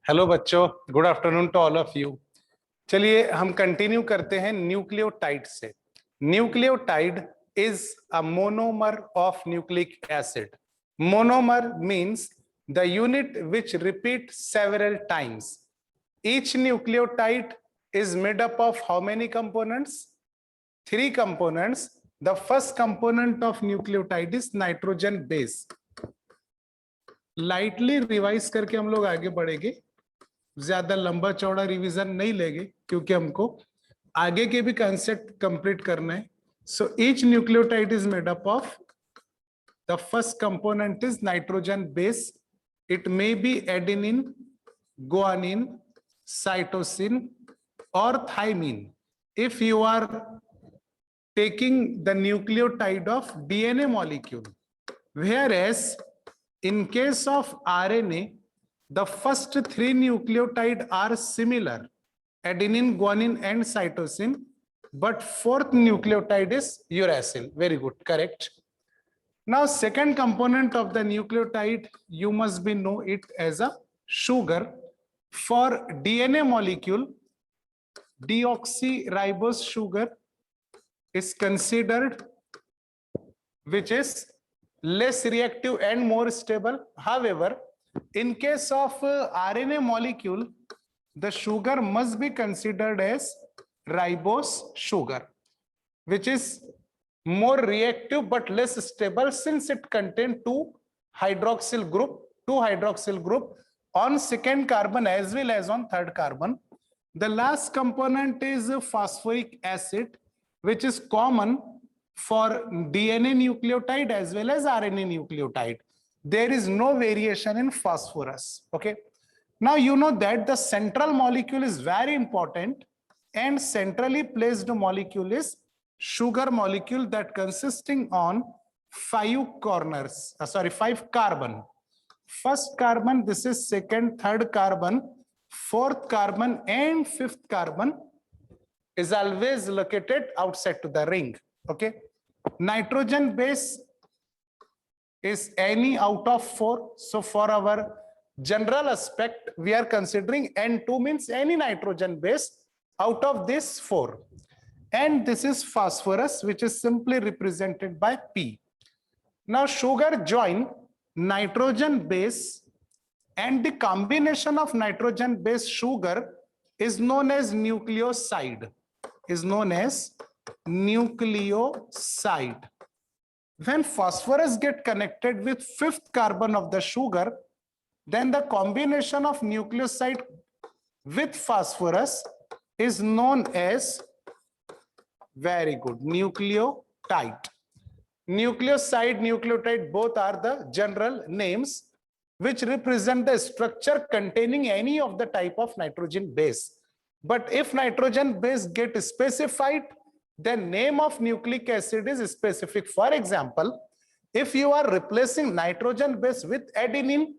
Hello बच्चों, good afternoon to all of you. चलिए हम कंटिन्यू करते हैं न्यूक्लियोटाइड से। Nucleotide is a monomer of nucleic acid. Monomer means the unit which repeat several times. Each nucleotide is made up of how many components? 3 components. The first component of nucleotide is nitrogen base. Lightly revise करके हम लोग आगे बढ़ेंगे, ज्यादा लंबा चौड़ा revision नहीं लेंगे क्योंकि हमको आगे के भी कंसेप्ट कंप्लीट करना है। So each nucleotide is made up of the first component is nitrogen base. It may be adenine, guanine, cytosine or thymine. If you are taking the nucleotide of DNA molecule, whereas in case of RNA, the first 3 nucleotide are similar, adenine, guanine and cytosine, but 4th nucleotide is uracil. Very good, correct. Now second component of the nucleotide, you must be know it as a sugar. For DNA molecule, deoxyribose sugar is considered which is less reactive and more stable. However, in case of RNA molecule, the sugar must be considered as ribose sugar, which is more reactive but less stable since it contains 2 hydroxyl group on second carbon as well as on third carbon. The last component is phosphoric acid, which is common for DNA nucleotide as well as RNA nucleotide. There is no variation in phosphorus. Okay. Now you know that the central molecule is very important, and centrally placed molecule is sugar molecule that consisting on 5 corners. 5 carbon. First carbon, this is second, third carbon, 4th carbon and 5th carbon is always located outside to the ring. Okay. Nitrogen base is any out of 4. So for our general aspect, we are considering N2 means any nitrogen base out of this 4. And this is phosphorus, which is simply represented by P. Now sugar join nitrogen base, and the combination of nitrogen base sugar is known as nucleoside. When phosphorus get connected with 5th carbon of the sugar, then the combination of nucleoside with phosphorus is known as, very good, nucleotide. Nucleoside, nucleotide, both are the general names which represent the structure containing any of the type of nitrogen base. But if nitrogen base get specified, then name of nucleic acid is specific. For example, if you are replacing nitrogen base with adenine,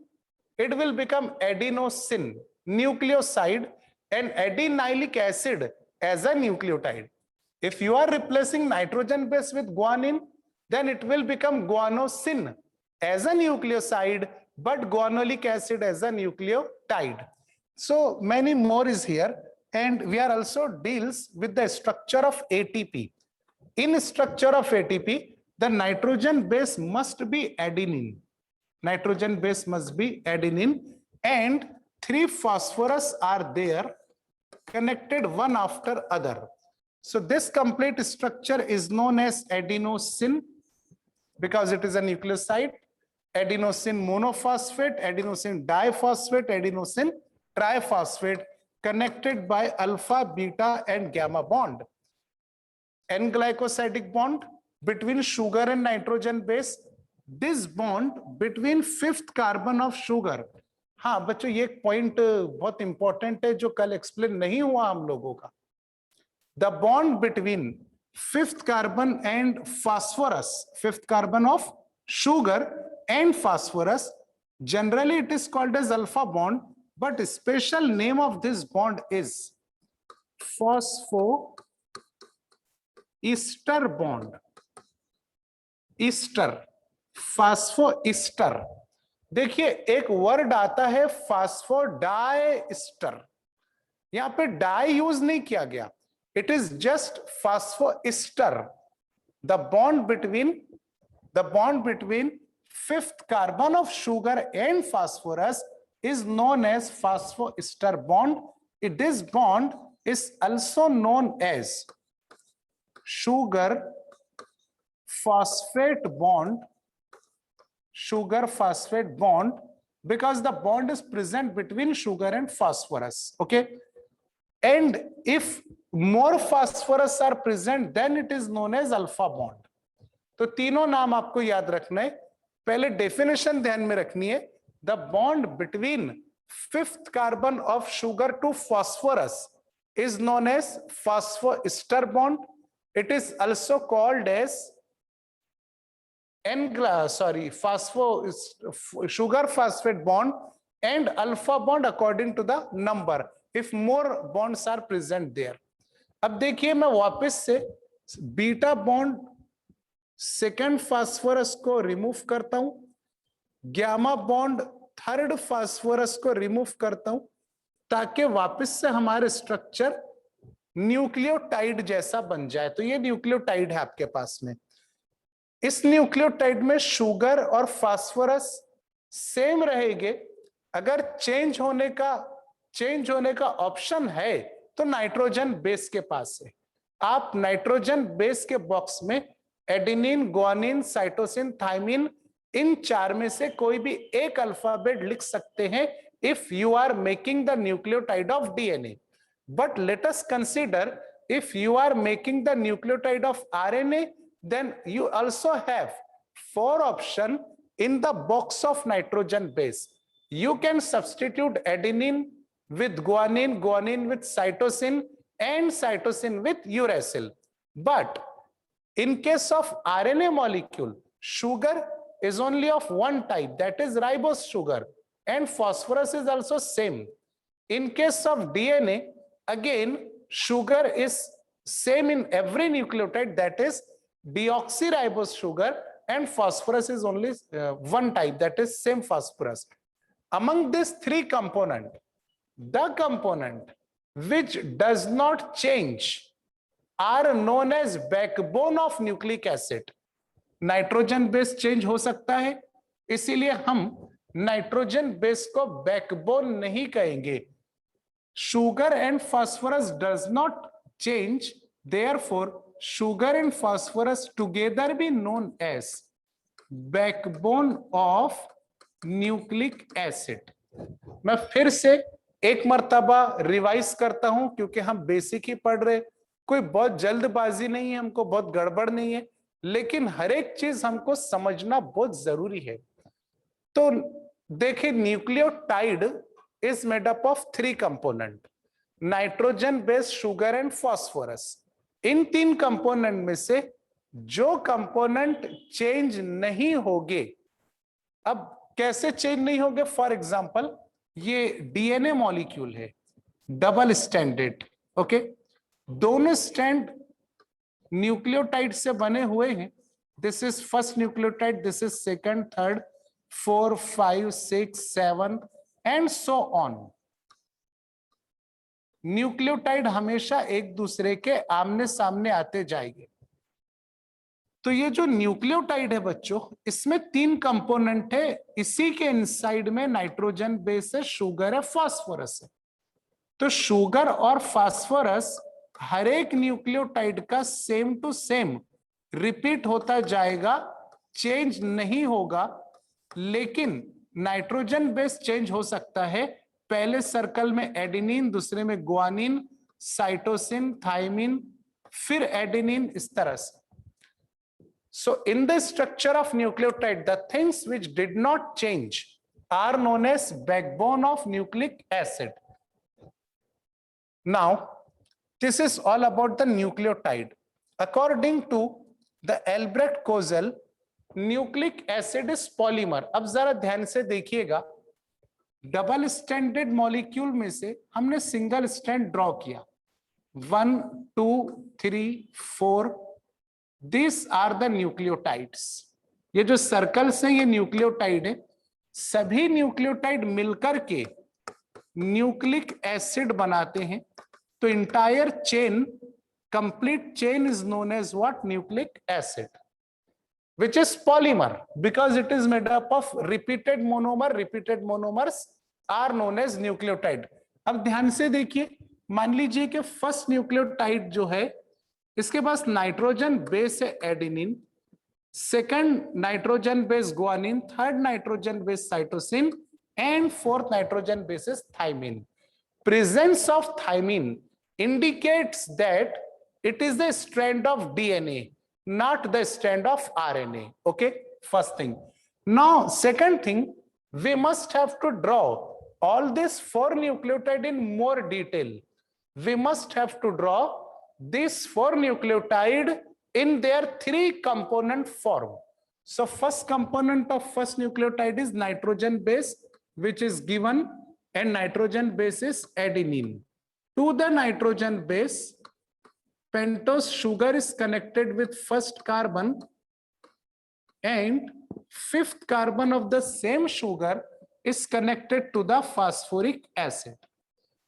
it will become adenosine, nucleoside, and adenylic acid as a nucleotide. If you are replacing nitrogen base with guanine, then it will become guanosine as a nucleoside, but guanolic acid as a nucleotide. So many more is here, and we are also deals with the structure of ATP. In structure of ATP, the nitrogen base must be adenine. Nitrogen base must be adenine, and 3 phosphorus are there connected one after other. So this complete structure is known as adenosine because it is a nucleoside. Adenosine monophosphate, adenosine diphosphate, adenosine triphosphate, connected by alpha, beta and gamma bond. N-glycosidic bond between sugar and nitrogen base. This bond between 5th carbon of sugar. हाँ बच्चों, ये एक point बहुत important है जो कल explain नहीं हुआ हम लोगों का. The bond between 5th carbon and phosphorus, 5th carbon of sugar and phosphorus, generally it is called as alpha bond, but special name of this bond is phosphoester bond. Ester, phosphoester. देखिए एक word आता है phosphodiester, यहां पे dye use नहीं किया गया, it is just phosphoester. The bond between fifth carbon of sugar and phosphorus is known as phosphoester bond. This bond is also known as sugar phosphate bond, because the bond is present between sugar and phosphorus. Okay, and if more phosphorus are present, then it is known as alpha bond. तो तीनों नाम आपको याद रखना है। पहले definition ध्यान में रखनी है, the bond between fifth carbon of sugar to phosphorus is known as phosphoester bond. It is also called as sugar phosphate bond and alpha bond according to the number if more bonds are present there. अब देखिए मैं वापस से beta bond second phosphorus को remove करता हूं, gamma bond third phosphorus को remove करता हूं, ताकि वापस से हमारे स्ट्रक्चर न्यूक्लियोटाइड जैसा बन जाए। तो ये न्यूक्लियोटाइड है आपके पास में। इस न्यूक्लियोटाइड में शुगर और फास्फोरस सेम रहेंगे। अगर चेंज होने का ऑप्शन है तो नाइट्रोजन बेस के पास है। आप नाइट्रोजन बेस के बॉक्स में एडेनिन, ग्वानिन, साइटोसिन, थाइमिन, इन चार में से कोई भी एक अल्फाबेट लिख सकते हैं if you are making the nucleotide of DNA. But let us consider if you are making the nucleotide of RNA, then you also have 4 options in the box of nitrogen base. You can substitute adenine with guanine, guanine with cytosine, and cytosine with uracil. But in case of RNA molecule, sugar is only of one type, that is ribose sugar, and phosphorus is also same. In case of DNA, again sugar is same in every nucleotide, that is deoxyribose sugar, and phosphorus is only one type, that is same phosphorus. Among these 3 components, the component which does not change are known as backbone of nucleic acid. Nitrogen base change हो सकता है, इसीलिए हम nitrogen base को backbone नहीं कहेंगे। Sugar and phosphorus does not change, therefore sugar and phosphorus together be known as backbone of nucleic acid. मैं फिर से एक मर्तबा रिवाइज करता हूं क्योंकि हम बेसिक ही पढ़ रहे, कोई बहुत जल्दबाजी नहीं है, हमको बहुत गड़बड़ नहीं है, लेकिन हर एक चीज हमको समझना बहुत जरूरी है। तो देखिए nucleotide is made up of 3 component, nitrogen based, sugar and phosphorus. In 3 component में से जो कंपोनेंट चेंज नहीं होंगे, अब कैसे चेंज नहीं होंगे? फॉर एग्जांपल ये डीएनए मॉलिक्यूल है, डबल स्टैंडर्ड, ओके, दोनों स्टैंड न्यूक्लियोटाइड से बने हुए हैं। This is first nucleotide, this is second, third, 4, 5, 6, 7 and so on. Nucleotide हमेशा एक दूसरे के आमने सामने आते जाएंगे। तो ये जो न्यूक्लियोटाइड है बच्चों, इसमें 3 कंपोनेंट है, इसी के इनसाइड में नाइट्रोजन बेस है, शुगर है, फास्फोरस है। तो शुगर और फास्फोरस हर एक न्यूक्लियोटाइड का सेम टू सेम रिपीट होता जाएगा, चेंज नहीं होगा। लेकिन नाइट्रोजन बेस चेंज हो सकता है, पहले सर्कल में एडेनिन, दूसरे में ग्वानिन, साइटोसिन, थाइमिन, फिर एडेनिन, इस तरह से। So in the structure of nucleotide, the things which did not change are known as backbone of nucleic acid. Now, this is all about the nucleotide. According to the Albrecht-Kozel, nucleic acid is polymer. अब जरा ध्यान से देखिएगा, double standard molecule में से हमने single stand draw किया, 1, 2, 3, 4, These are the nucleotides. ये जो सर्कल्स हैं ये न्यूक्लियोटाइड है, सभी न्यूक्लियोटाइड मिलकर के न्यूक्लिक एसिड बनाते हैं, तो entire chain, complete chain is known as what? Nucleic acid, which is polymer because it is made up of repeated monomer. Repeated monomers are known as nucleotide. अब ध्यान से देखिए, मान लीजिए कि फर्स्ट न्यूक्लियोटाइड जो है इसके पास नाइट्रोजन बेस है adenine, second nitrogen base guanine, third nitrogen base cytosine and fourth nitrogen base is thymine. Presence of thymine indicates that it is the strand of DNA, not the strand of RNA. Okay, first thing. Now, second thing, we must have to draw all these 4 nucleotide in more detail. We must have to draw these 4 nucleotide in their 3 component form. So first component of first nucleotide is nitrogen base, which is given, and nitrogen base is adenine. To the nitrogen base, pentose sugar is connected with first carbon, and fifth carbon of the same sugar is connected to the phosphoric acid.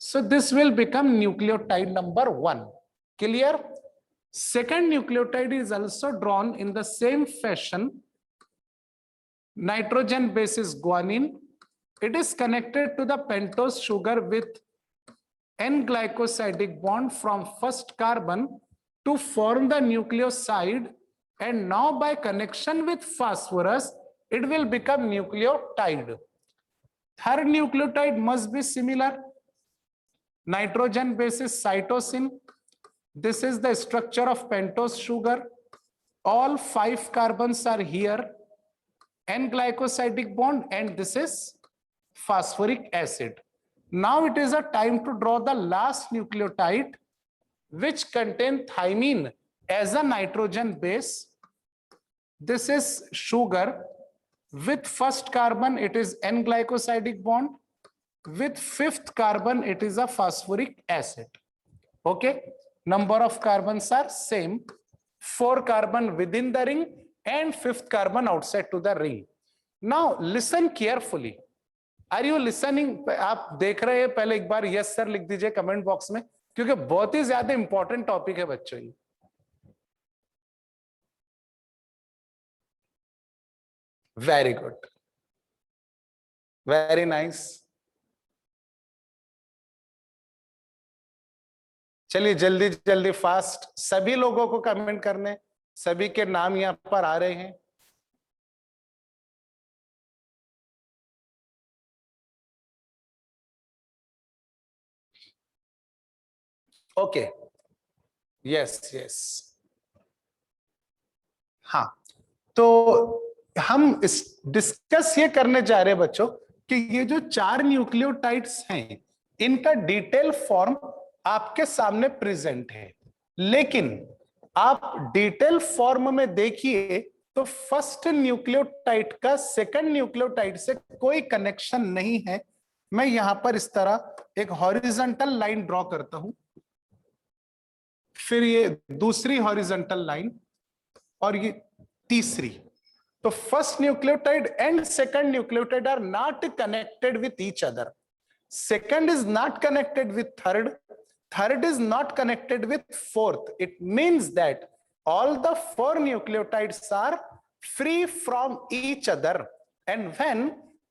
So this will become nucleotide number 1. Clear? Second nucleotide is also drawn in the same fashion. Nitrogen base is guanine. It is connected to the pentose sugar with N-glycosidic bond from first carbon to form the nucleoside, and now by connection with phosphorus, it will become nucleotide. Third nucleotide must be similar. Nitrogen base is cytosine. This is the structure of pentose sugar. All 5 carbons are here. N-glycosidic bond, and this is phosphoric acid. Now it is a time to draw the last nucleotide, which contain thymine as a nitrogen base. This is sugar. With first carbon, it is N-glycosidic bond. With fifth carbon, it is a phosphoric acid. Okay, number of carbons are same. 4 carbon within the ring and fifth carbon outside to the ring. Now listen carefully. Are you listening? आप देख रहे हैं? पहले एक बार yes sir लिख दीजिए comment box में, क्योंकि बहुत ही ज्यादा इंपॉर्टेंट टॉपिक है बच्चों ये. Very good, very nice. चलिए जल्दी जल्दी फास्ट सभी लोगों को कमेंट करने, सभी के नाम यहां पर आ रहे हैं. Okay, yes yes. हाँ, तो हम इस डिस्कस ये करने जा रहे हैं बच्चों कि ये जो 4 न्यूक्लियोटाइड्स हैं इनका डिटेल फॉर्म आपके सामने प्रेजेंट है, लेकिन आप डिटेल फॉर्म में देखिए तो फर्स्ट न्यूक्लियोटाइड का सेकंड न्यूक्लियोटाइड से कोई कनेक्शन नहीं है. मैं यहां पर इस तरह एक हॉरिजॉन्टल लाइन ड्रॉ करता हूं, फिर ये दूसरी हॉरिजॉन्टल लाइन और ये तीसरी. तो first nucleotide and second nucleotide are not connected with each other. Second is not connected with third. Third is not connected with fourth. It means that all the 4 nucleotides are free from each other. And when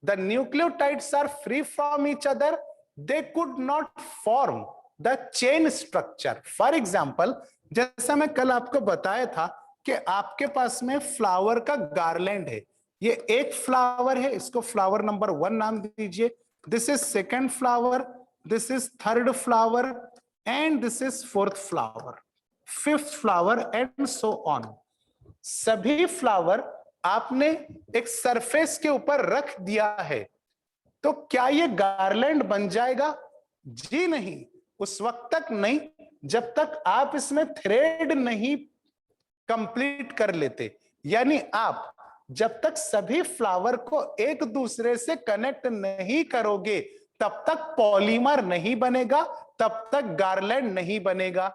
the nucleotides are free from each other, they could not form the chain structure. For example, जैसा मैं कल आपको बताया था कि आपके पास में flower का गार्लैंड है. ये एक फ्लावर है, इसको फ्लावर नंबर 1 नाम दीजिए. This is second flower. This is third flower. And this is fourth flower, fifth flower, and so on. सभी फ्लावर आपने एक सरफेस के ऊपर रख दिया है, तो क्या ये गार्लैंड बन जाएगा? जी नहीं, उस वक्त तक नहीं जब तक आप इसमें थ्रेड नहीं कंप्लीट कर लेते. यानी आप जब तक सभी फ्लावर को एक दूसरे से कनेक्ट नहीं करोगे तब तक पॉलीमर नहीं बनेगा, तब तक गार्लैंड नहीं बनेगा.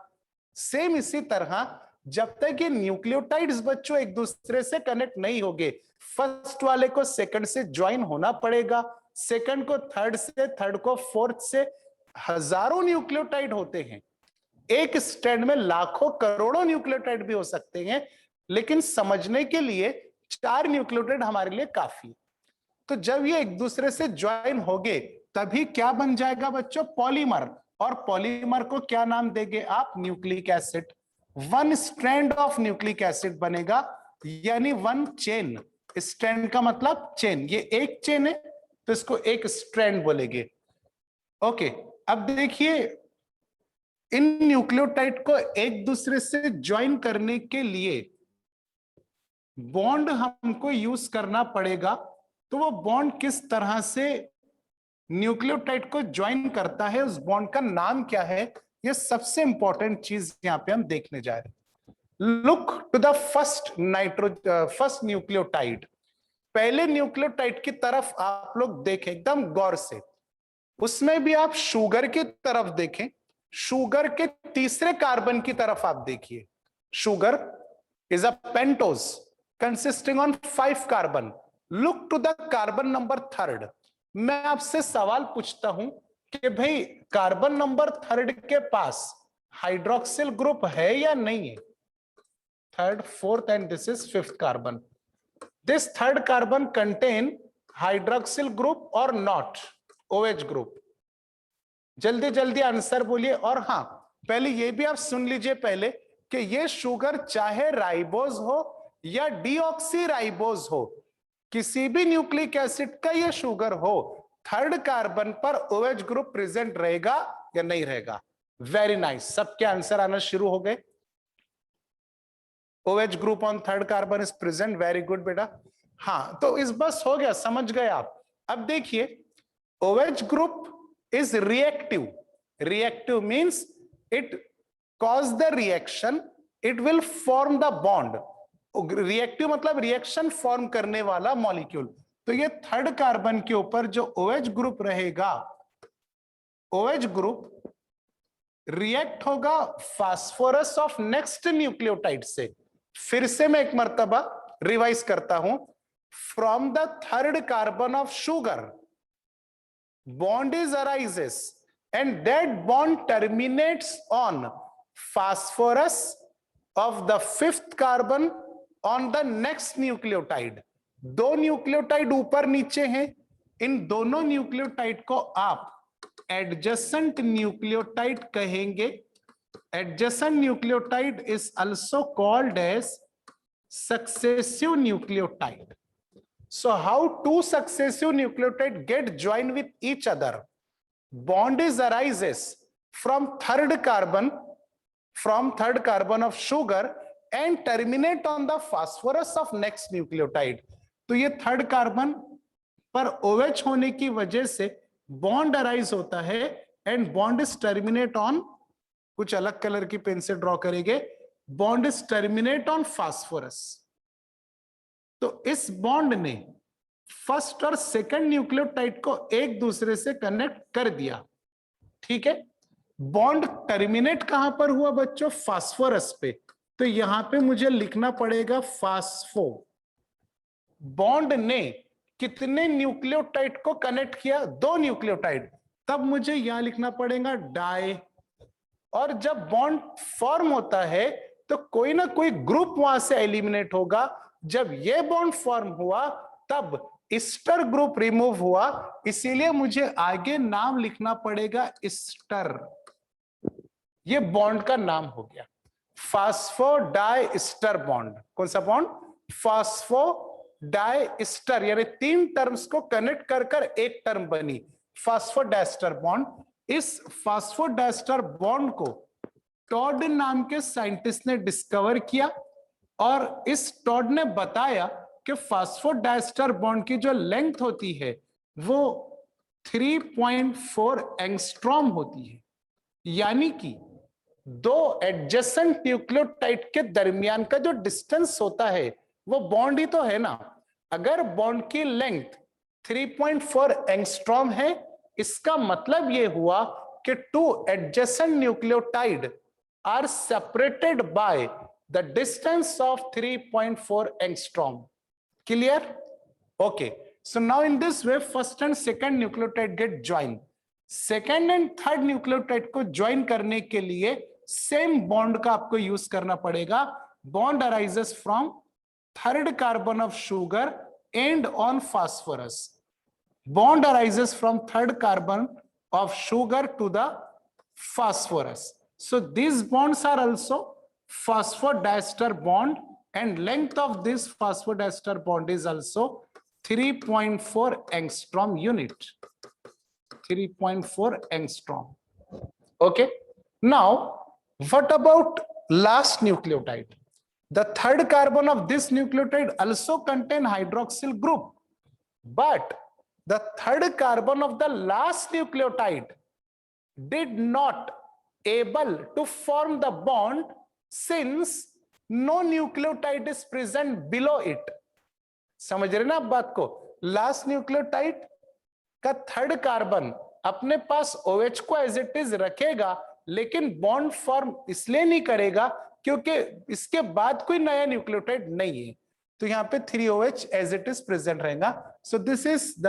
सेम इसी तरह जब तक ये न्यूक्लियोटाइड्स बच्चों एक दूसरे से कनेक्ट नहीं होंगे, फर्स्ट वाले को सेकंड से ज्वाइन होना पड़ेगा, सेकंड को थर्ड से, थर्ड को फोर्थ से। हजारों न्यूक्लियोटाइड होते हैं, एक स्ट्रैंड में लाखों करोड़ों न्यूक्लियोटाइड भी हो सकते हैं, लेकिन समझने के लिए 4 न्यूक्लियोटाइड हमारे लिए काफी है। तो जब ये एक दूसरे से ज्वाइन होंगे तभी क्या बन जाएगा बच्चों? पॉलीमर। और पॉलीमर को क्या नाम देंगे आप? Nucleic acid. One strand of nucleic acid बनेगा, यानी वन चेन। स्ट्रैंड का मतलब चेन, ये एक चेन है तो इसको एक स्ट्रैंड बोलेंगे। ओके, अब देखिए इन न्यूक्लियोटाइड को एक दूसरे से ज्वाइन करने के लिए बॉन्ड हमको यूज करना पड़ेगा। तो वो बॉन्ड किस तरह से न्यूक्लियोटाइड को ज्वाइन करता है, उस बॉन्ड का नाम क्या है, ये सबसे इंपॉर्टेंट चीज यहां पे हम देखने जा रहे हैं। Look to the first nucleotide. पहले न्यूक्लियोटाइड की तरफ आप लोग देखें एकदम गौर से, उसमें भी आप शुगर की तरफ देखें, शुगर के तीसरे कार्बन की तरफ आप देखिए। Sugar is a pentose consisting on 5 carbon. Look to the carbon number 3rd। मैं आपसे सवाल पूछता हूं कि भाई कार्बन नंबर 3rd के पास हाइड्रोक्सिल ग्रुप है या नहीं है? 3rd, 4th and this is 5th carbon. This 3rd carbon contain hydroxyl group और नॉट OH ग्रुप? जल्दी जल्दी आंसर बोलिए। और हाँ, पहले ये भी आप सुन लीजिए पहले कि ये शुगर चाहे राइबोज हो या डीऑक्सी राइबोज हो, किसी भी न्यूक्लिक एसिड का ये शुगर हो, 3rd कार्बन पर OH ग्रुप प्रेजेंट रहेगा या नहीं रहेगा? वेरी नाइस, सबके आंसर आना शुरू हो गए। OH group on 3rd carbon is present. Very good बेटा। हाँ, तो इस बस हो गया, समझ गए आप। अब देखिए OH group is reactive. Reactive means it cause the reaction, it will form the bond. Reactive मतलब रिएक्शन फॉर्म करने वाला मॉलिक्यूल। तो ये 3rd कार्बन के ऊपर जो OH ग्रुप रहेगा, OH ग्रुप रिएक्ट होगा फास्फोरस ऑफ नेक्स्ट न्यूक्लियोटाइड से। फिर से मैं एक मर्तबा रिवाइज करता हूं। From the 3rd carbon of sugar bond is arises and that bond terminates on phosphorus of the 5th carbon on the next nucleotide। 2 nucleotide ऊपर नीचे हैं, इन दोनों न्यूक्लियोटाइड को आप एडजेसेंट न्यूक्लियोटाइड कहेंगे। Adjacent nucleotide is also called as successive nucleotide. So how 2 successive nucleotides get joined with each other? Bond is arises from 3rd carbon of sugar and terminate on the phosphorus of next nucleotide। तो ये 3rd carbon पर OH होने की वजह से bond arise होता है and bond is terminate on, कुछ अलग कलर की पेन से ड्रॉ करेंगे, bond is terminate on phosphorus. तो इस बॉन्ड ने फर्स्ट और सेकंड न्यूक्लियोटाइड को एक दूसरे से कनेक्ट कर दिया। ठीक है, बॉन्ड टर्मिनेट कहां पर हुआ बच्चों? फास्फोरस पे। तो यहां पे मुझे लिखना पड़ेगा फास्फो। बॉन्ड ने कितने न्यूक्लियोटाइड को कनेक्ट किया? 2 न्यूक्लियोटाइड। तब मुझे यहां लिखना पड़ेगा डाई। और जब बॉन्ड फॉर्म होता है तो कोई ना कोई ग्रुप वहां से एलिमिनेट होगा। जब ये बॉन्ड फॉर्म हुआ तब ईस्टर ग्रुप रिमूव हुआ, इसीलिए मुझे आगे नाम लिखना पड़ेगा ईस्टर। ये बॉन्ड का नाम हो गया फास्फो डाई ईस्टर बॉन्ड। कौन सा बॉन्ड? फास्फो डाई ईस्टर, यानी 3 टर्म्स को कनेक्ट कर कर एक टर्म बनी फास्फोडाइस्टर बॉन्ड। इस फास्फोडाइस्टर बॉन्ड को टॉड नाम के साइंटिस्ट ने डिस्कवर किया और इस टॉड ने बताया कि फास्फोडाइस्टर बॉन्ड की जो लेंथ होती है वो 3.4 एंगस्ट्रॉम होती है, यानी कि 2 एडजेसेंट न्यूक्लियोटाइड के दरमियान का जो डिस्टेंस होता है वो बॉन्ड ही तो है ना। अगर बॉन्ड की लेंथ 3.4 एंगस्ट्रॉम है, इसका मतलब ये हुआ कि 2 adjacent nucleotide are separated by the distance of 3.4 angstrom। Clear? Okay. So now in this way, first and second nucleotide get joined. Second and third nucleotide को ज्वाइन करने के लिए सेम बॉन्ड का आपको यूज करना पड़ेगा. Bond arises from third carbon of sugar and on phosphorus. Bond arises from third carbon of sugar to the phosphorus. So these bonds are also phosphodiester bond, and length of this phosphodiester bond is also 3.4 angstrom unit. 3.4 angstrom. Okay. Now, what about last nucleotide? The third carbon of this nucleotide also contain hydroxyl group, but the third carbon of the last nucleotide did not able to form the bond since no nucleotide is present below it. समझ रहे ना आप बात को? Last nucleotide का third carbon अपने पास OH को as it is रखेगा, लेकिन बॉन्ड फॉर्म इसलिए नहीं करेगा क्योंकि इसके बाद कोई नया न्यूक्लियोटाइड नहीं है, तो यहाँ पे 3OH as it is present रहेगा. So this is the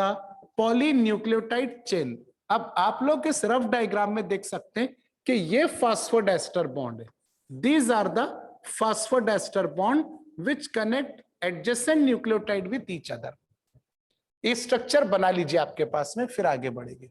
polynucleotide chain. अब आप लोग इस रफ डायग्राम में देख सकते हैं कि ये फास्फोडाइस्टर बॉन्ड है. These are the phosphodiester bond which connect adjacent nucleotide with each other. ये स्ट्रक्चर बना लीजिए आपके पास में, फिर आगे बढ़ेंगे.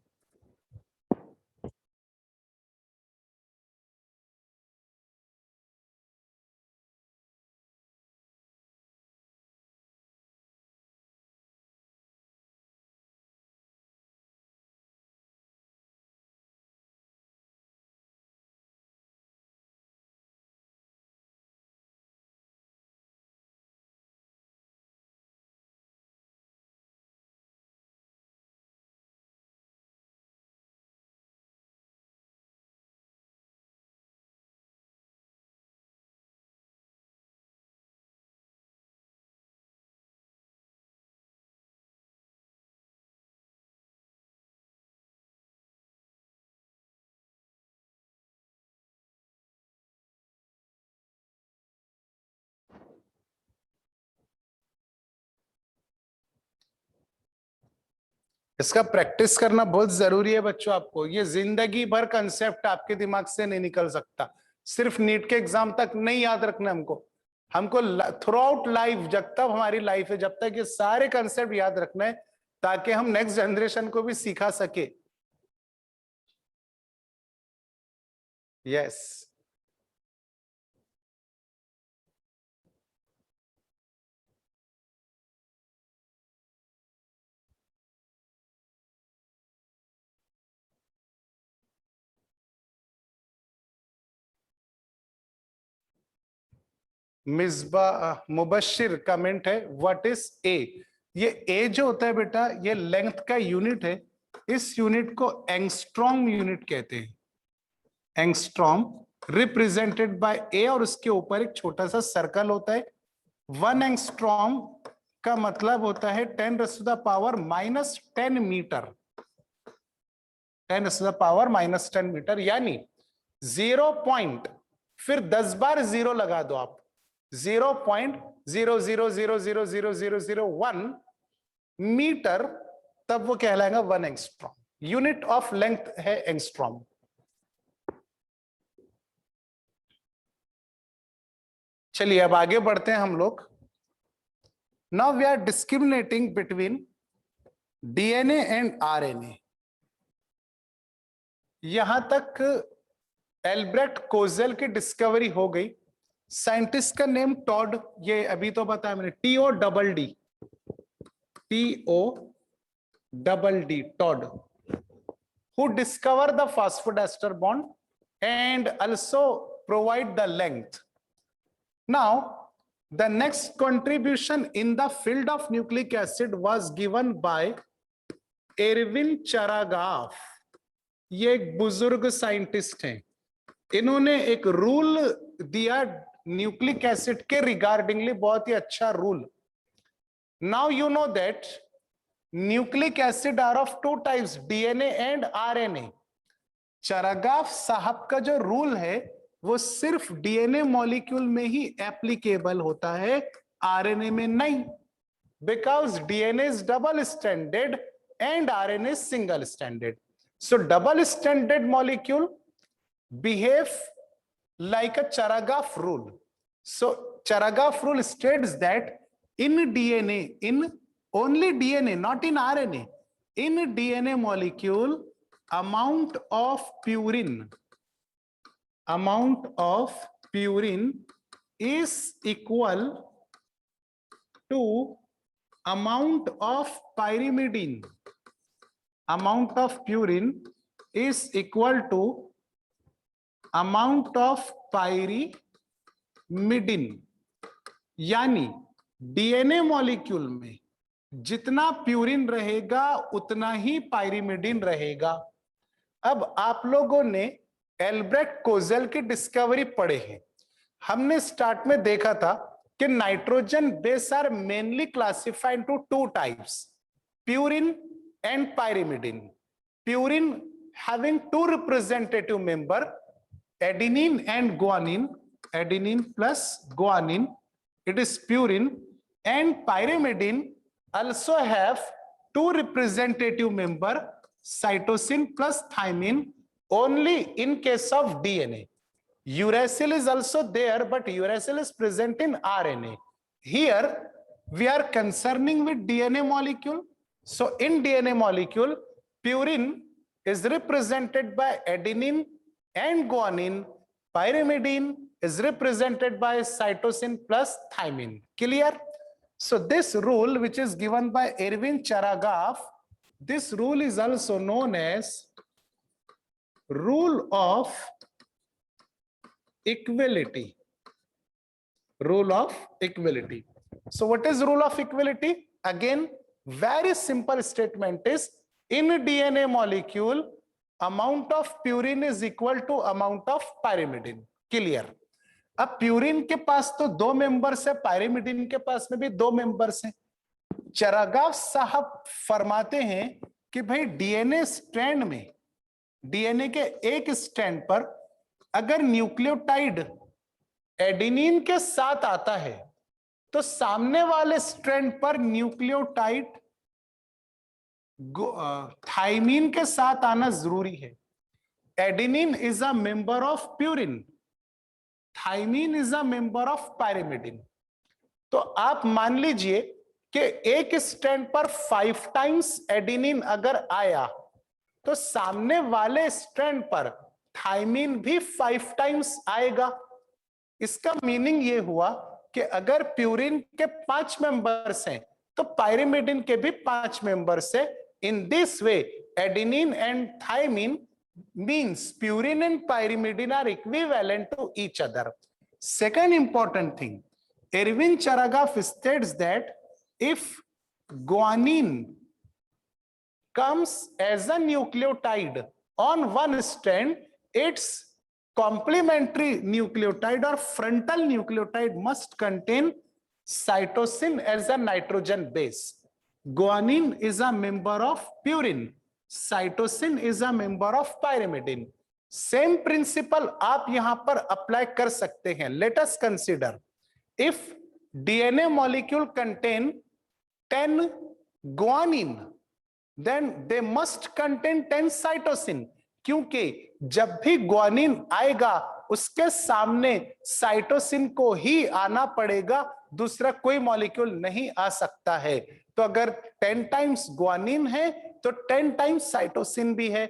इसका प्रैक्टिस करना बहुत जरूरी है बच्चों. आपको ये जिंदगी भर कंसेप्ट आपके दिमाग से नहीं निकल सकता. सिर्फ नीट के एग्जाम तक नहीं याद रखना हमको थ्रू आउट लाइफ, जब तक हमारी लाइफ है, जब तक ये सारे कंसेप्ट याद रखना है ताकि हम नेक्स्ट जनरेशन को भी सिखा सके. यस. मिसबा मुबशिर कमेंट है, व्हाट इज ए? ये ए जो होता है बेटा, ये लेंथ का यूनिट है. इस यूनिट को एंगस्ट्रॉम यूनिट कहते हैं. एंगस्ट्रॉम रिप्रेजेंटेड बाय ए, और उसके ऊपर एक छोटा सा सर्कल होता है. 1 एंगस्ट्रॉम का मतलब होता है 10⁻⁻10 मीटर. 10⁻⁻10 मीटर, यानी 0 पॉइंट, फिर 10 बार 0 लगा दो आप, 0.000000001 मीटर, तब वो कहलाएगा 1 एंगस्ट्रॉम. यूनिट ऑफ लेंथ है एंगस्ट्रॉम. चलिए अब आगे बढ़ते हैं हम लोग. Now we are discriminating between DNA and RNA. यहां तक एल्ब्रेक्ट कोजेल की डिस्कवरी हो गई. साइंटिस्ट का नेम टॉड, ये अभी तो बताया मैंने, TODD, Todd, who discovered the phosphodiester bond and also provide the length. Now, the next contribution in the field of nucleic acid was given by Erwin Chargaff. ये एक बुजुर्ग साइंटिस्ट हैं. इन्होंने एक रूल दिया न्यूक्लिक एसिड के रिगार्डिंगली, बहुत ही अच्छा rule. Now you know that nucleic acid are of 2 types, DNA and RNA. Chargaff साहब का जो रूल है वो सिर्फ डीएनए मॉलिक्यूल में ही एप्लीकेबल होता है, आरएनए में नहीं. because DNA is double stranded and RNA is single stranded. So double stranded molecule behave like a Charagaff rule. So Charagaff rule states that in DNA, in only DNA, not in RNA, in DNA molecule, amount of purine is equal to amount of pyrimidine. Amount of purine is equal to amount of pyrimidine. यानी DNA molecule में जितना purine रहेगा उतना ही pyrimidine रहेगा. अब आप लोगों ने एल्ब्रेक्ट कोजेल की डिस्कवरी पढ़े हैं. हमने स्टार्ट में देखा था कि nitrogen base are mainly classified to two types, purine and pyrimidine. Purine having two representative member, adenine and guanine, adenine plus guanine, it is purine, and pyrimidine also have two representative member, cytosine plus thymine, only in case of DNA. Uracil is also there, but uracil is present in RNA. Here we are concerning with DNA molecule. So in DNA molecule, purine is represented by adenine and guanine, pyrimidine is represented by cytosine plus thymine. Clear? So this rule, which is given by Erwin Charagaff, this rule is also known as rule of equality. Rule of equality. So what is rule of equality? Again, very simple statement is in a DNA molecule, amount of purine is equal to amount of pyrimidine. Clear? अब purine के पास तो दो members है, pyrimidine के पास में भी दो members हैं. चरागाफ साहब फरमाते हैं कि भाई डीएनए स्ट्रैंड में, डीएनए के एक स्ट्रैंड पर अगर न्यूक्लियोटाइड एडेनिन के साथ आता है तो सामने वाले स्ट्रैंड पर न्यूक्लियोटाइड थाइमिन के साथ आना जरूरी है. Adenine is a member of purine, thymine is a member of pyrimidine. तो आप मान लीजिए कि एक स्ट्रैंड पर 5 टाइम्स एडेनिन अगर आया तो सामने वाले स्ट्रैंड पर थाइमिन भी 5 टाइम्स आएगा. इसका मीनिंग ये हुआ कि अगर प्यूरिन के 5 मेंबर्स हैं तो पायरिमिडिन के भी 5 मेंबर्स हैं. In this way, adenine and thymine means purine and pyrimidine are equivalent to each other. Second important thing, Erwin Charagaff states that if guanine comes as a nucleotide on one strand, its complementary nucleotide or frontal nucleotide must contain cytosine as a nitrogen base. Guanine is a member of purine, cytosine is a member of pyrimidine. Same principle आप यहां पर apply कर सकते हैं. Let us consider if DNA molecule contain 10 guanine, then they must contain 10 cytosine. क्योंकि जब भी guanine आएगा उसके सामने साइटोसिन को ही आना पड़ेगा, दूसरा कोई मॉलिक्यूल नहीं आ सकता है. तो अगर 10 टाइम्स ग्वानिन है तो 10 टाइम्स साइटोसिन भी है.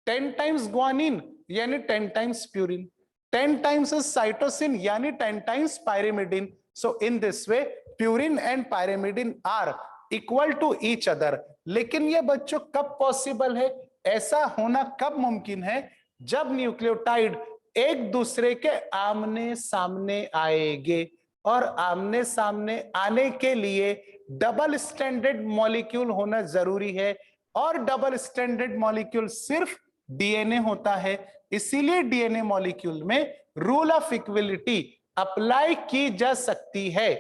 10 टाइम्स ग्वानिन यानी 10 टाइम्स प्यूरिन, 10 टाइम्स साइटोसिन यानी 10 times pyrimidine. So in this way purine and pyrimidine are equal to each other. लेकिन ये बच्चों कब पॉसिबल है? ऐसा होना कब मुमकिन है? जब न्यूक्लियोटाइड एक दूसरे के आमने सामने आएंगे, और आमने सामने आने के लिए डबल स्टैंडर्ड मॉलिक्यूल होना जरूरी है, और डबल स्टैंडर्ड मॉलिक्यूल सिर्फ डीएनए होता है. इसीलिए डीएनए मॉलिक्यूल में रूल ऑफ इक्वलिटी अप्लाई की जा सकती है,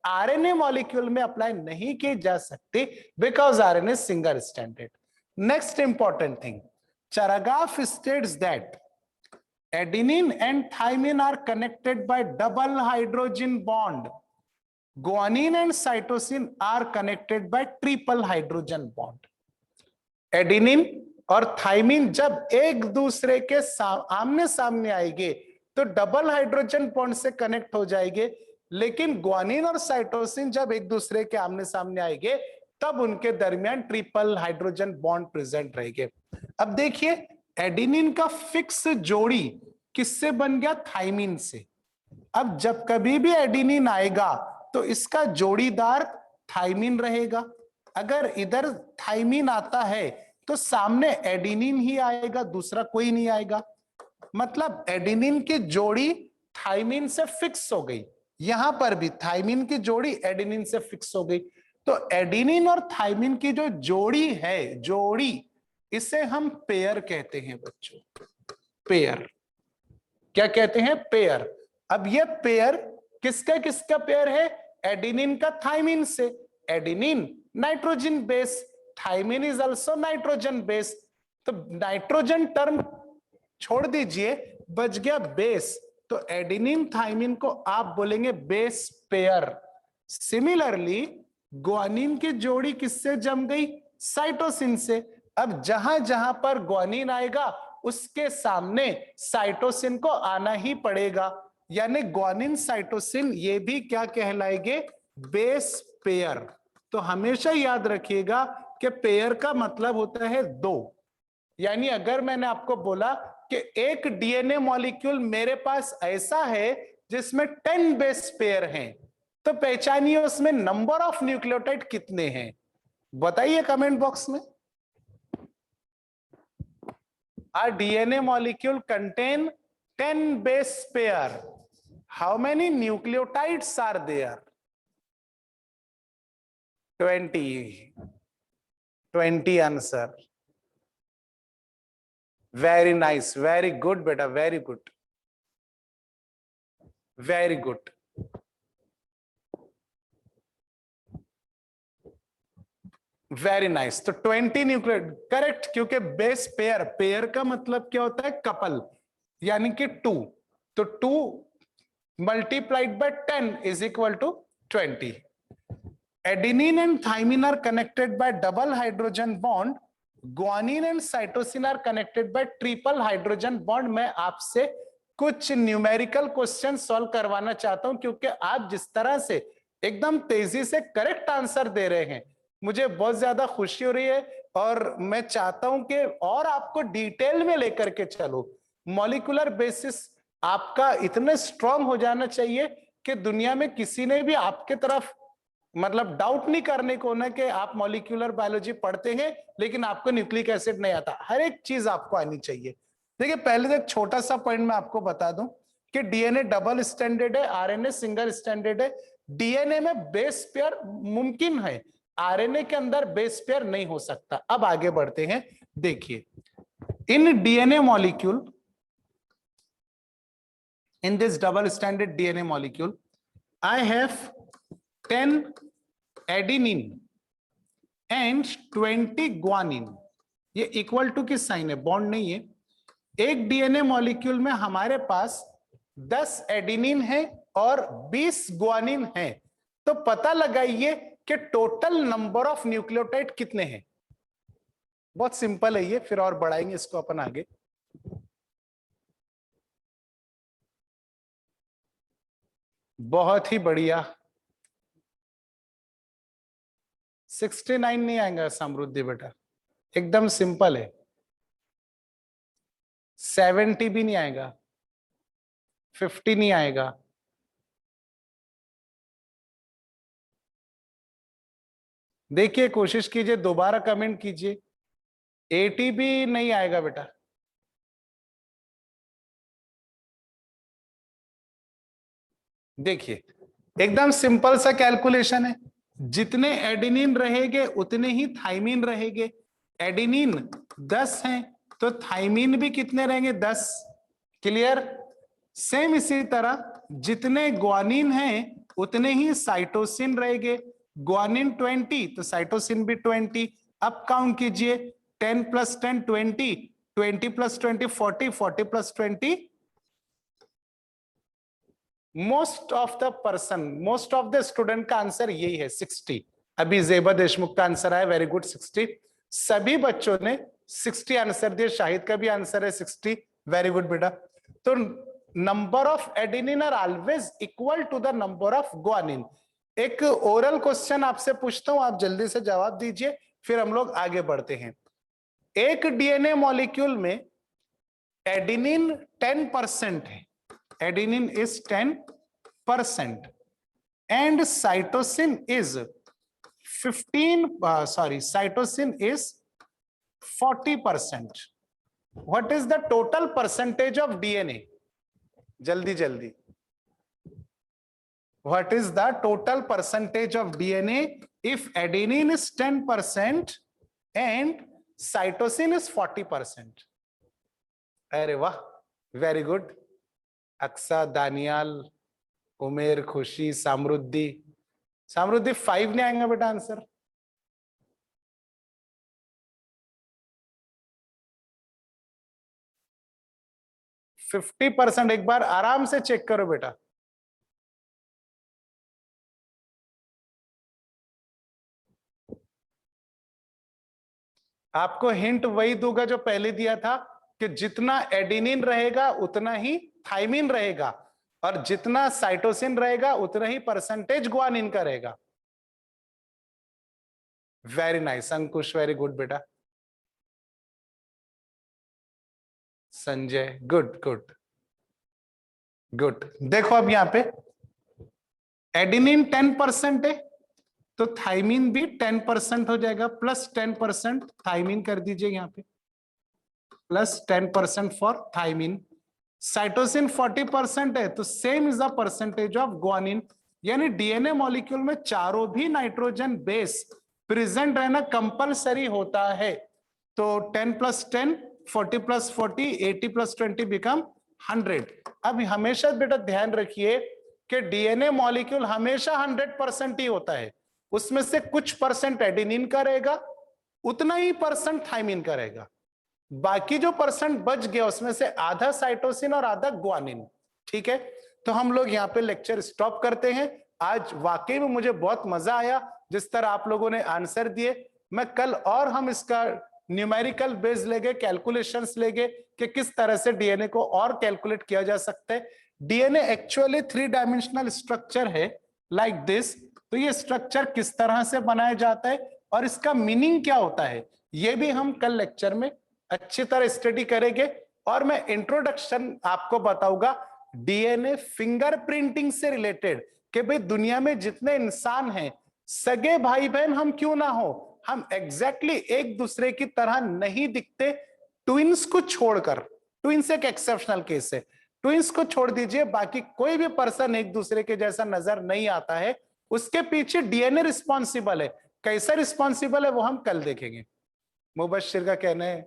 आरएनए मॉलिक्यूल में अप्लाई नहीं की जा सकती because RNA single standard. Next important thing, Charagaff states that adenine and thymine are connected by double hydrogen bond. guanine and cytosine are connected by triple hydrogen bond. Adenine और thymine जब एक दूसरे के आमने सामने आएंगे तो डबल हाइड्रोजन बॉन्ड से कनेक्ट हो जाएंगे, लेकिन ग्वानिन और साइटोसिन जब एक दूसरे के आमने सामने आएंगे तब उनके दरमियान ट्रिपल हाइड्रोजन बॉन्ड प्रेजेंट रहेंगे। अब देखिए एडिनिन का फिक्स जोड़ी किससे बन गया? थाइमिन से। अब जब कभी भी एडिनिन आएगा तो इसका जोड़ीदार थाइमिन रहेगा। अगर इधर थाइमिन आता है तो सामने एडिनिन ही आएगा, दूसरा कोई नहीं आएगा। मतलब एडिनिन की जोड़ी थाइमिन से फिक्स हो गई। यहां पर भी थाइमिन की जोड़ी एडिनिन से फिक्स हो गई। तो एडिनिन और थाइमिन की जो जोड़ी है, जोड़ी, इसे हम पेयर कहते हैं बच्चों। पेयर क्या कहते हैं? पेयर। अब ये पेयर किसका किसका पेयर है? एडिनिन का थाइमिन से। Adenine nitrogen base, thymine is also nitrogen base. तो नाइट्रोजन टर्म छोड़ दीजिए, बच गया बेस। तो एडिनिन थाइमिन को आप बोलेंगे बेस पेयर। सिमिलरली ग्वानिन की जोड़ी किससे जम गई? साइटोसिन से। अब जहां जहां पर ग्वानिन आएगा उसके सामने साइटोसिन को आना ही पड़ेगा, यानी ग्वानिन साइटोसिन ये भी क्या कहलाएंगे? Base pair. तो हमेशा याद रखिएगा कि पेयर का मतलब होता है दो। यानी अगर मैंने आपको बोला कि एक डीएनए मॉलिक्यूल मेरे पास ऐसा है जिसमें 10 बेस पेयर हैं, तो पहचानिए उसमें नंबर ऑफ न्यूक्लियोटाइड कितने हैं। बताइए कमेंट बॉक्स में। Our DNA molecule contain 10 base pair. How many nucleotides are there? 20. 20 answer. Very nice. Very good, beta. Very good. Very good. Very nice. तो 20 न्यूक्लियोटाइड करेक्ट, क्योंकि base pair, pair का मतलब क्या होता है? कपल, यानी कि 2। तो 2 multiplied by 10 is equal to 20। Adenine and thymine are connected by double hydrogen bond, guanine and cytosine are connected by triple hydrogen bond. मैं आपसे कुछ न्यूमेरिकल क्वेश्चन सॉल्व करवाना चाहता हूं, क्योंकि आप जिस तरह से एकदम तेजी से करेक्ट आंसर दे रहे हैं मुझे बहुत ज्यादा खुशी हो रही है, और मैं चाहता हूं कि और आपको डिटेल में लेकर के चलो। मॉलिक्यूलर बेसिस आपका इतना स्ट्रांग हो जाना चाहिए कि दुनिया में किसी ने भी आपके तरफ मतलब डाउट नहीं करने को ना कि आप मॉलिक्यूलर बायोलॉजी पढ़ते हैं लेकिन आपको न्यूक्लिक एसिड नहीं आता। हर एक चीज आपको आनी चाहिए। देखिए पहले एक छोटा सा पॉइंट मैं आपको बता दूं कि डीएनए डबल स्टैंडर्ड है, आरएनए सिंगल स्टैंडर्ड है। डीएनए में बेस पेयर मुमकिन है, आरएनए के अंदर बेस पेयर नहीं हो सकता। अब आगे बढ़ते हैं। देखिए in DNA molecule, in this double standard DNA molecule I have 10 adenine and 20 guanine. ये इक्वल टू की साइन है, बॉन्ड नहीं है। एक डीएनए मॉलिक्यूल में हमारे पास 10 एडिनिन है और 20 ग्वानिन है। तो पता लगाइए कि टोटल नंबर ऑफ न्यूक्लियोटाइड कितने हैं। बहुत सिंपल है ये, फिर और बढ़ाएंगे इसको अपन आगे। बहुत ही बढ़िया। 69 नहीं आएगा समृद्धि बेटा, एकदम सिंपल है। 70 भी नहीं आएगा, 50 नहीं आएगा, देखिए कोशिश कीजिए, दोबारा कमेंट कीजिए। 80 भी नहीं आएगा बेटा। देखिए एकदम सिंपल सा कैलकुलेशन है, जितने एडिनिन रहेंगे उतने ही थाइमिन रहेंगे। एडिनिन 10 हैं तो थाइमिन भी कितने रहेंगे? 10। क्लियर? सेम इसी तरह जितने ग्वानिन हैं उतने ही साइटोसिन रहेंगे। ग्वानिन 20 तो साइटोसिन भी 20। अब काउंट कीजिए, 10 + 10 20, 20 + 20 40, 40 + 20 मोस्ट ऑफ द स्टूडेंट का आंसर यही है 60। अभी जेबा देशमुख का आंसर आया, वेरी गुड 60। सभी बच्चों ने 60 आंसर दिए, शाहिद का भी आंसर है 60, वेरी गुड बेटा। तो number of adenine are always equal to the number of guanine. एक ओरल क्वेश्चन आपसे पूछता हूं, आप जल्दी से जवाब दीजिए, फिर हम लोग आगे बढ़ते हैं। एक डीएनए मॉलिक्यूल में एडेनिन 10% है, adenine is 10% and cytosine is 40%. What is the total percentage of DNA? जल्दी जल्दी, what is the total percentage of DNA if adenine is 10% and cytosine is 40%? अरे वाह, वेरी गुड। अक्सा, दानियाल, उमेर, खुशी, सामरुद्धि 5 नहीं आएंगे बेटा आंसर। फिफ्टी 50%, एक बार आराम से चेक करो बेटा। आपको हिंट वही दूंगा जो पहले दिया था कि जितना एडेनिन रहेगा उतना ही थाइमिन रहेगा, और जितना साइटोसिन रहेगा उतना ही परसेंटेज ग्वानिन का रहेगा। वेरी नाइस अंकुश, वेरी गुड बेटा। Sanjay, good good good. देखो अब यहां पे एडेनिन 10% है, तो थाइमिन भी 10% हो जाएगा, प्लस 10% थाइमिन कर दीजिए यहां पे, प्लस 10% फॉर थाइमिन। साइटोसिन 40% है, तो same is the percentage of guanine. यानी डीएनए मॉलिक्यूल में चारों भी नाइट्रोजन बेस प्रेजेंट रहना कंपलसरी होता है। तो 10 + 10, 40 + 40, 80 + 20 बिकम 100। अब हमेशा बेटा ध्यान रखिए कि डीएनए मॉलिक्यूल हमेशा 100% ही होता है, उसमें से कुछ परसेंट एडेनिन का रहेगा, उतना ही परसेंट थाइमिन का रहेगा, बाकी जो परसेंट बच गया उसमें से आधा साइटोसिन और आधा ग्वानिन। ठीक है, तो हम लोग यहाँ पे लेक्चर स्टॉप करते हैं। आज वाकई में मुझे बहुत मजा आया जिस तरह आप लोगों ने आंसर दिए। मैं कल और हम इसका न्यूमेरिकल बेस लेंगे, कैलकुलेशंस लेंगे कि किस तरह से डीएनए को और कैलकुलेट किया जा सकता है। डीएनए एक्चुअली 3 डायमेंशनल स्ट्रक्चर है लाइक दिस। तो ये स्ट्रक्चर किस तरह से बनाया जाता है और इसका मीनिंग क्या होता है, ये भी हम कल लेक्चर में अच्छी तरह स्टडी करेंगे। और मैं इंट्रोडक्शन आपको बताऊंगा डीएनए फिंगरप्रिंटिंग से रिलेटेड, कि भाई दुनिया में जितने इंसान हैं, सगे भाई बहन हम क्यों ना हो, हम एग्जैक्टली एक दूसरे की तरह नहीं दिखते, ट्विंस को छोड़कर। ट्विंस एक एक्सेप्शनल केस है, ट्विंस को छोड़ दीजिए, बाकी कोई भी पर्सन एक दूसरे के जैसा नजर नहीं आता है। उसके पीछे डीएनए रिस्पॉन्सिबल है, कैसा रिस्पॉन्सिबल है वो हम कल देखेंगे। मुबश्शिर का कहना है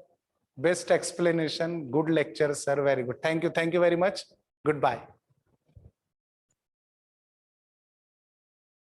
best explanation, good lecture sir, very good, thank you very much, good bye.